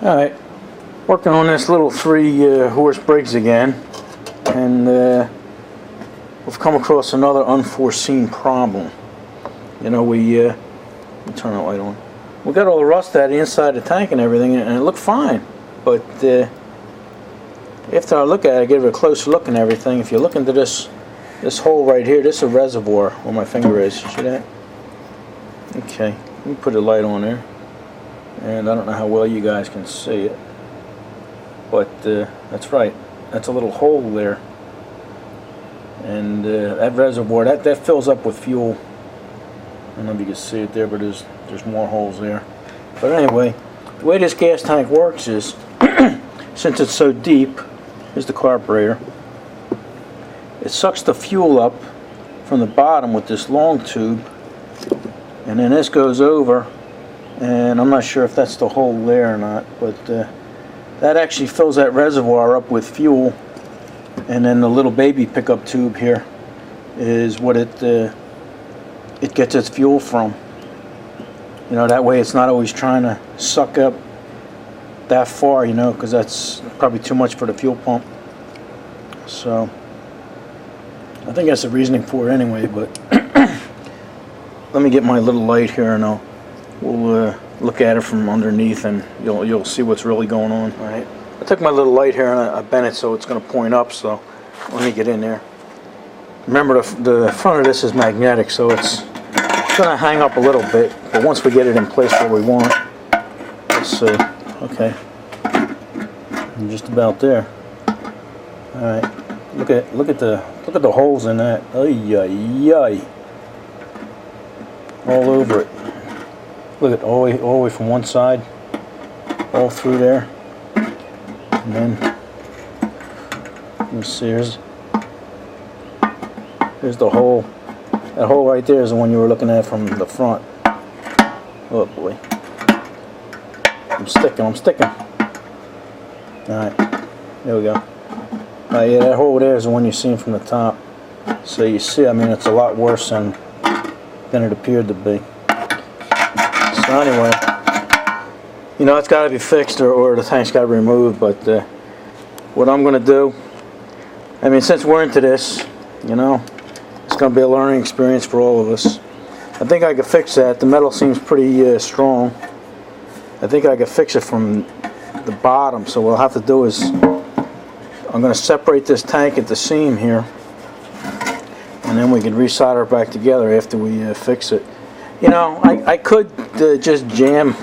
Alright, working on this little 3-horse Briggs again, and we've come across another unforeseen problem. You know, we turn that light on. We got all the rust out of the inside of the tank and everything, and it looked fine. But after I look at it, give it a close look and everything, if you look into this hole right here, this is a reservoir where my finger is. See that? Okay, let me put a light on there. And I don't know how well you guys can see it, but that's right, that's a little hole there, and that reservoir that fills up with fuel. I don't know if you can see it there, but there's more holes there. But anyway, the way this gas tank works is since it's so deep, here's the carburetor, it sucks the fuel up from the bottom with this long tube, and then this goes over. And I'm not sure if that's the hole there or not, but that actually fills that reservoir up with fuel, and then the little baby pickup tube here is what it gets its fuel from. You know, that way it's not always trying to suck up that far, you know, because that's probably too much for the fuel pump. So I think that's the reasoning for it anyway. But let me get my little light here, and we'll look at it from underneath, and you'll see what's really going on. All right. I took my little light here and I bent it so it's going to point up. So let me get in there. Remember, the front of this is magnetic, so it's going to hang up a little bit. But once we get it in place where we want, let's see. Okay, I'm just about there. All right. Look at the holes in that. Ay ay ay. All over it. Look at all the way from one side, all through there, and then let me see. Here's the hole. That hole right there is the one you were looking at from the front. Oh boy, I'm sticking. All right, there we go. Yeah, that hole there is the one you're seeing from the top. So you see, I mean, it's a lot worse than it appeared to be. So anyway, you know, it's got to be fixed, or the tank's got to be removed. But what I'm going to do, I mean, since we're into this, you know, it's going to be a learning experience for all of us. I think I could fix that. The metal seems pretty strong. I think I could fix it from the bottom. So what I'll have to do is I'm going to separate this tank at the seam here, and then we can resolder it back together after we fix it. You know, I could just jam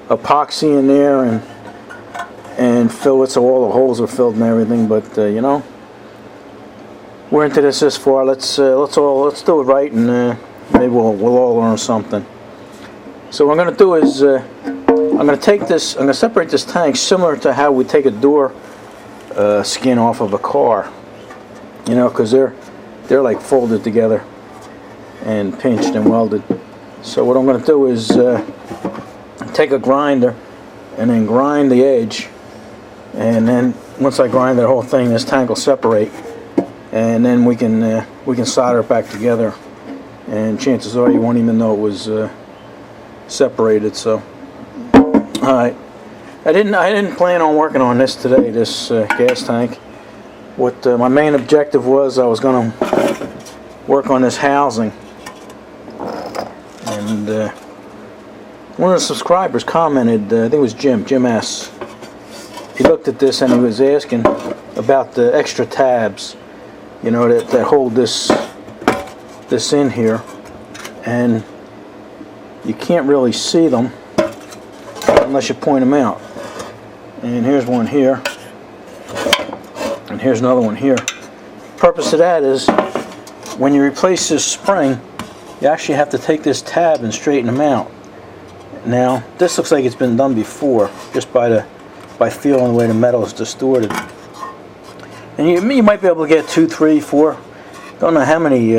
epoxy in there and fill it so all the holes are filled and everything, but you know, we're into this far. Let's do it right, and maybe we'll all learn something. So what I'm going to do is I'm going to separate this tank similar to how we take a door skin off of a car. You know, because they're like folded together and pinched and welded. So what I'm going to do is take a grinder and then grind the edge, and then once I grind that whole thing, this tank will separate, and then we can solder it back together, and chances are you won't even know it was separated. So all right, I didn't plan on working on this today, this gas tank. What my main objective was, I was going to work on this housing. And one of the subscribers commented, I think it was Jim S. He looked at this and he was asking about the extra tabs, you know, that hold this in here, and you can't really see them unless you point them out. And here's one here, and here's another one here. The purpose of that is when you replace this spring, you actually have to take this tab and straighten them out. Now, this looks like it's been done before, just by feeling the way the metal is distorted. And you might be able to get 2, 3, 4. Don't know how many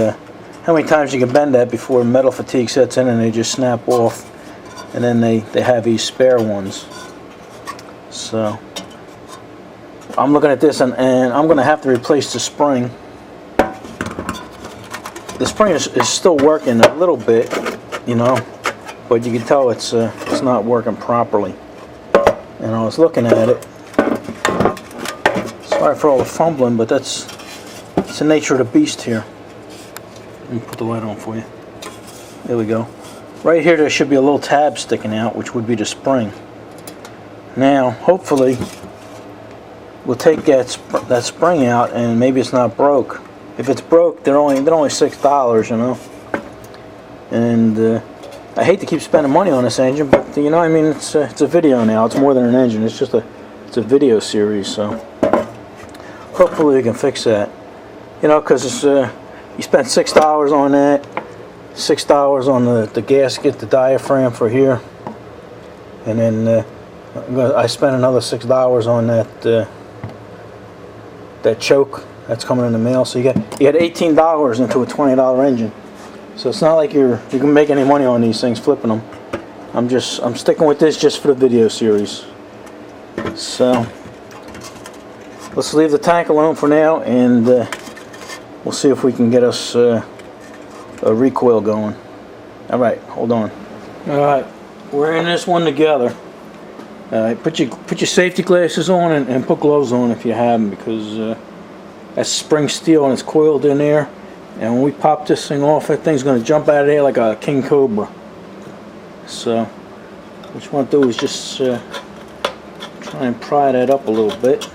times you can bend that before metal fatigue sets in and they just snap off. And then they have these spare ones. So I'm looking at this, and I'm going to have to replace the spring. The spring is still working a little bit, you know, but you can tell it's not working properly. and I was looking at it. Sorry for all the fumbling, but it's the nature of the beast here. Let me put the light on for you. There we go. Right here there should be a little tab sticking out, which would be the spring. Now, hopefully, we'll take that spring out, and maybe it's not broke. If it's broke, they're only $6, you know. And I hate to keep spending money on this engine, but you know, I mean, it's a video now. It's more than an engine. It's just it's a video series. So hopefully we can fix that. You know, because you spent $6 on that, $6 on the gasket, the diaphragm for here, and then I spent another $6 on that choke that's coming in the mail. So you had $18 into a $20 engine. So it's not like you can make any money on these things flipping them. I'm sticking with this just for the video series. So let's leave the tank alone for now, and we'll see if we can get us a recoil going. All right, hold on. All right, we're in this one together. Put your safety glasses on and put gloves on if you have them, because that's spring steel and it's coiled in there. And when we pop this thing off, that thing's going to jump out of there like a king cobra. So what you want to do is just try and pry that up a little bit.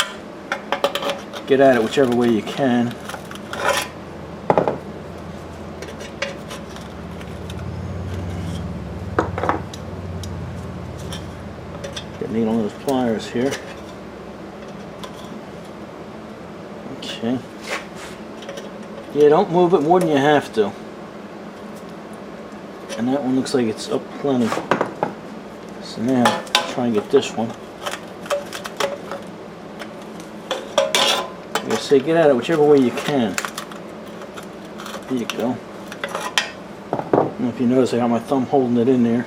Get at it whichever way you can. Get a needle on those pliers here. Okay. Yeah, don't move it more than you have to. And that one looks like it's up plenty. So now, try and get this one. Like I say, get at it whichever way you can. There you go. I don't know if you notice I got my thumb holding it in there.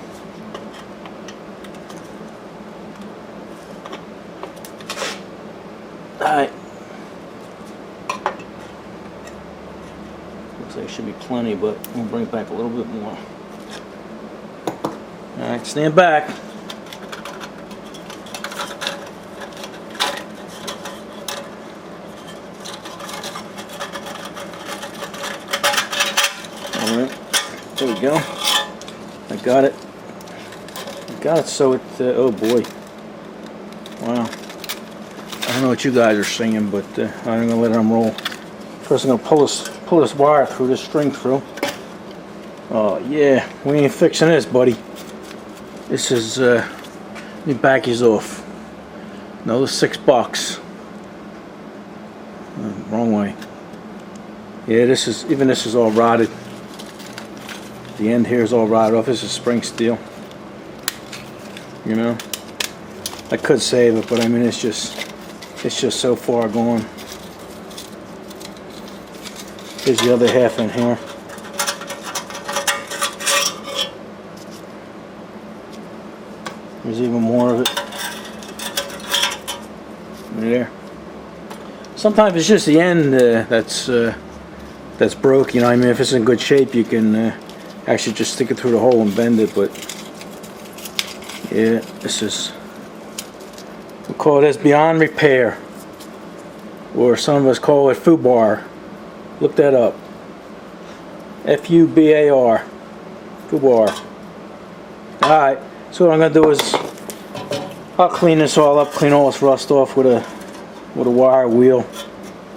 Alright. Looks like it should be plenty, but we'll bring it back a little bit more. Alright, stand back. Alright, there we go. I got it. I got it so it, oh boy. Wow. I don't know what you guys are seeing, but I'm going to let them roll. First I'm going to pull this wire through, this string through. Oh yeah, we ain't fixing this, buddy. This is, let me back these off. Another $6. Wrong way. Yeah, this is all rotted. The end here is all rotted off. This is spring steel. You know, I could save it, but I mean it's just so far gone. Here's the other half in here. There's even more of it. There. Sometimes it's just the end that's broke. You know, I mean, if it's in good shape, you can actually just stick it through the hole and bend it. But yeah, this is, we call this beyond repair, or some of us call it FUBAR. Look that up. FUBAR. FUBAR. All right. So what I'm gonna do is I'll clean this all up, clean all this rust off with a wire wheel,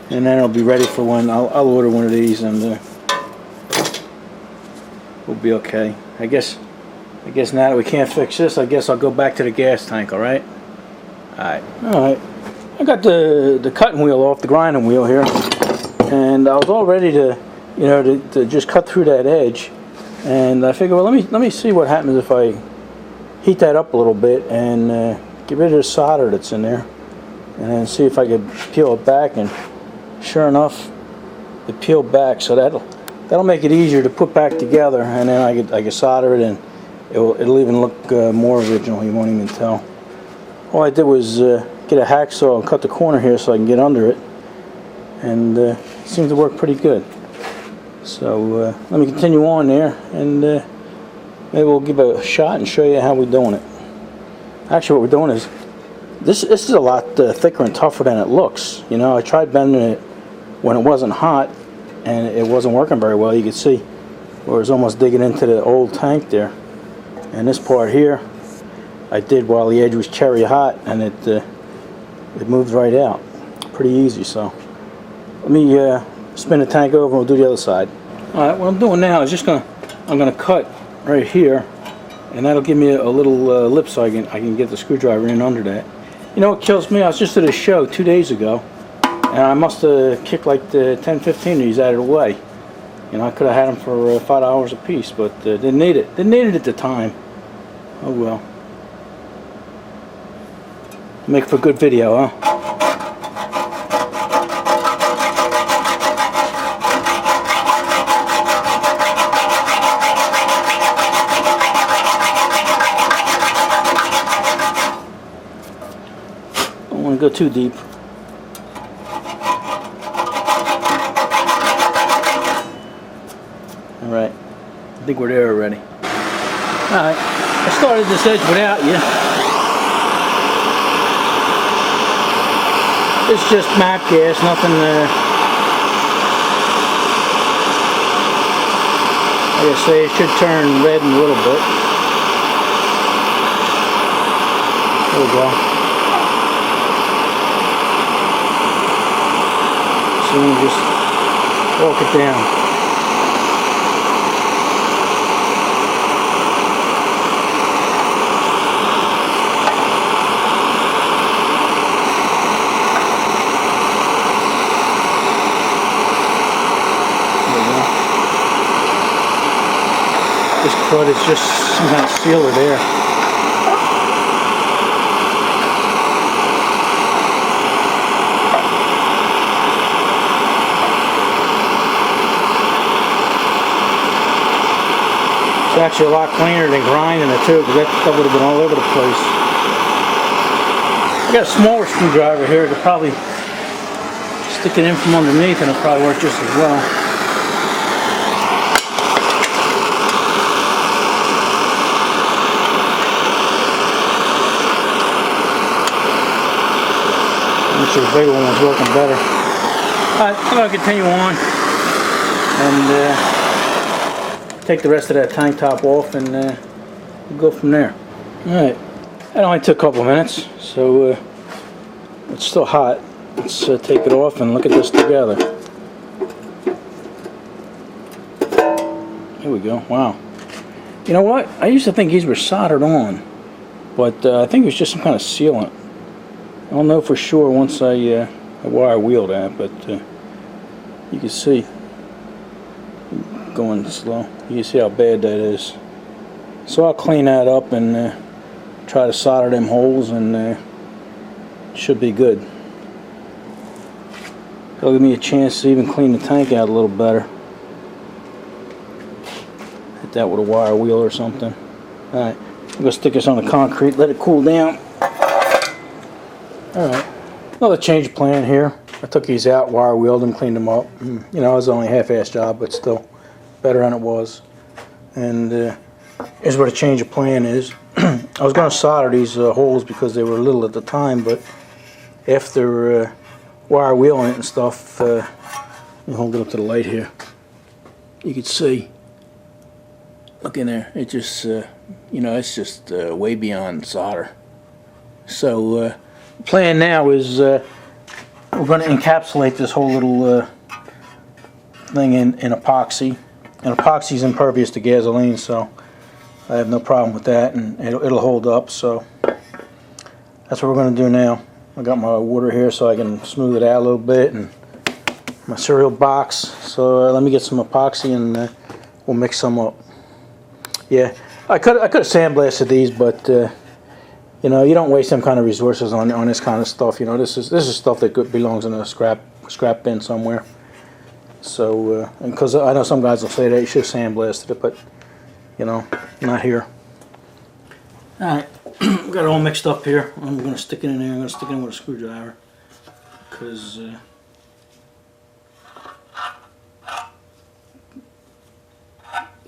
and then it'll be ready for when I'll order one of these, and we'll be okay. I guess now that we can't fix this, I guess I'll go back to the gas tank. All right. All right. I got the cutting wheel off, the grinding wheel here, and I was all ready to, you know, to just cut through that edge, and I figured, well, let me see what happens if I heat that up a little bit and get rid of the solder that's in there, and then see if I could peel it back. And sure enough, it peeled back. So that'll make it easier to put back together, and then I can solder it, and it'll even look more original. You won't even tell. All I did was get a hacksaw and cut the corner here so I can get under it, and it seems to work pretty good. So let me continue on there, and maybe we'll give it a shot and show you how we're doing it. Actually, what we're doing is This is a lot thicker and tougher than it looks. You know, I tried bending it when it wasn't hot, and it wasn't working very well. You could see where it was almost digging into the old tank there. And this part here, I did while the edge was cherry hot, and it moved right out. Pretty easy. So let me spin the tank over, and we'll do the other side. All right, what I'm doing now is I'm gonna cut right here, and that'll give me a little lip so I can get the screwdriver in under that. You know what kills me? I was just at a show 2 days ago, and I must have kicked like 10-15 of these out of the way. You know, I could have had them for $5 a piece, but didn't need it. Didn't need it at the time. Oh well. Make for a good video, huh? Don't want to go too deep. Alright, I think we're there already. Alright, I started this edge without you. It's just map gas, nothing like I say, it should turn red in a little bit. There we go. So we'll just walk it down. This crud is just some kind of sealer there. It's actually a lot cleaner than grinding it too, because that would have been all over the place. I got a smaller screwdriver here. I could probably stick it in from underneath and it'll probably work just as well. The bigger one was working better. Alright, I'm going to continue on and take the rest of that tank top off and we'll go from there. Alright, that only took a couple of minutes, so it's still hot. Let's take it off and look at this together. Here we go. Wow. You know what? I used to think these were soldered on, but I think it was just some kind of sealant. I don't know for sure once I wire wheel that, but you can see going slow. You can see how bad that is. So I'll clean that up and try to solder them holes, and it should be good. It'll give me a chance to even clean the tank out a little better. Hit that with a wire wheel or something. Alright, I'm going to stick this on the concrete, let it cool down. Alright, another change of plan here. I took these out, wire wheeled them, cleaned them up. You know, it was only a half-ass job, but still better than it was. And here's what a change of plan is. I was going to solder these holes because they were little at the time, but after wire wheeling it and stuff, let me hold it up to the light here. You can see, look in there, it just, you know, it's just way beyond solder. So, plan now is we're going to encapsulate this whole little thing in epoxy, and epoxy is impervious to gasoline, so I have no problem with that, and it'll hold up. So that's what we're going to do now. I got my water here so I can smooth it out a little bit, and my cereal box. So let me get some epoxy and we'll mix some up. Yeah, I could have sandblasted these, but you know, you don't waste some kind of resources on this kind of stuff. You know, this is stuff that belongs in a scrap bin somewhere. So, because I know some guys will say that you should have sandblasted it, but you know, not here. All right, we got it all mixed up here. I'm going to stick it in there. I'm going to stick it in with a screwdriver because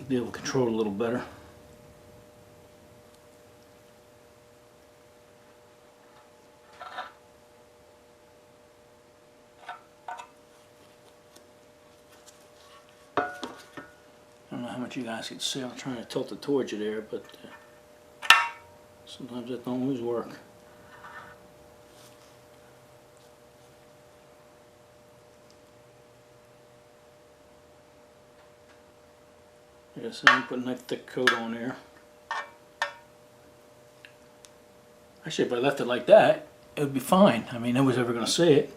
be able to control it a little better. I don't know how much you guys can see. I'm trying to tilt it towards you there, but sometimes it don't always work. Like I said, I'm putting that thick coat on there. Actually, if I left it like that, it would be fine. I mean, nobody's ever going to see it.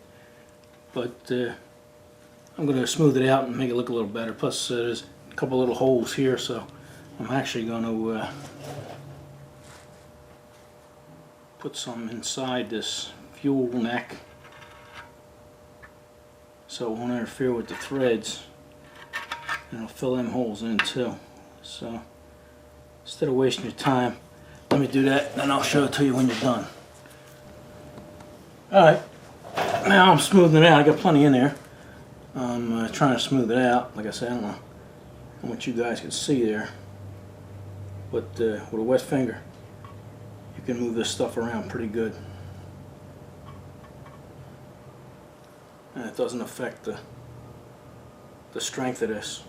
But I'm going to smooth it out and make it look a little better. Plus, there's a couple little holes here, so I'm actually going to put some inside this fuel neck so it won't interfere with the threads. And it'll fill them holes in too. So instead of wasting your time, let me do that, then I'll show it to you when you're done. Alright, now I'm smoothing it out. I got plenty in there. I'm trying to smooth it out. Like I said, I don't know how much you guys can see there, but with a wet finger you can move this stuff around pretty good, and it doesn't affect the strength of this.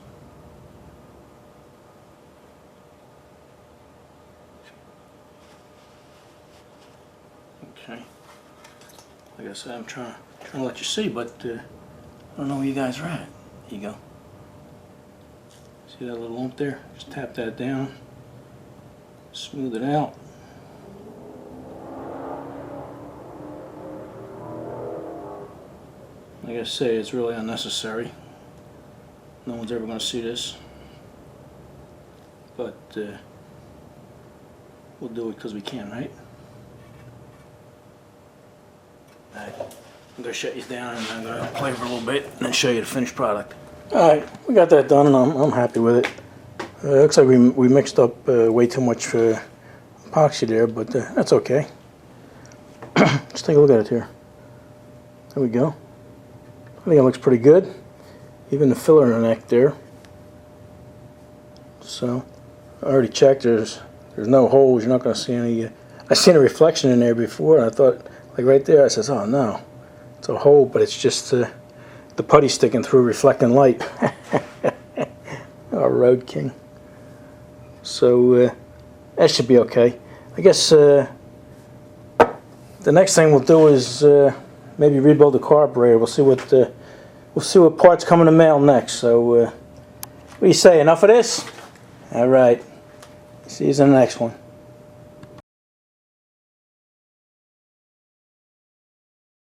Okay, like I said, I'm trying to let you see, but I don't know where you guys are at. Here you go. See that little lump there? Just tap that down, smooth it out. Like I say, it's really unnecessary. No one's ever going to see this, but we'll do it because we can, right? Alright, I'm going to shut you down and I'm going to play for a little bit and then show you the finished product. Alright, we got that done and I'm happy with it. Looks like we mixed up way too much epoxy there, but that's okay. Let's take a look at it here. There we go. I think it looks pretty good. Even the filler in the neck there. So I already checked. There's no holes. You're not going to see any. I seen a reflection in there before, and I thought, like right there, I says, "Oh no, it's a hole," but it's just the putty sticking through reflecting light. Oh, Road King. So that should be okay. I guess the next thing we'll do is maybe rebuild the carburetor. We'll see what parts come in the mail next. So what do you say? Enough of this? All right. See you in the next one.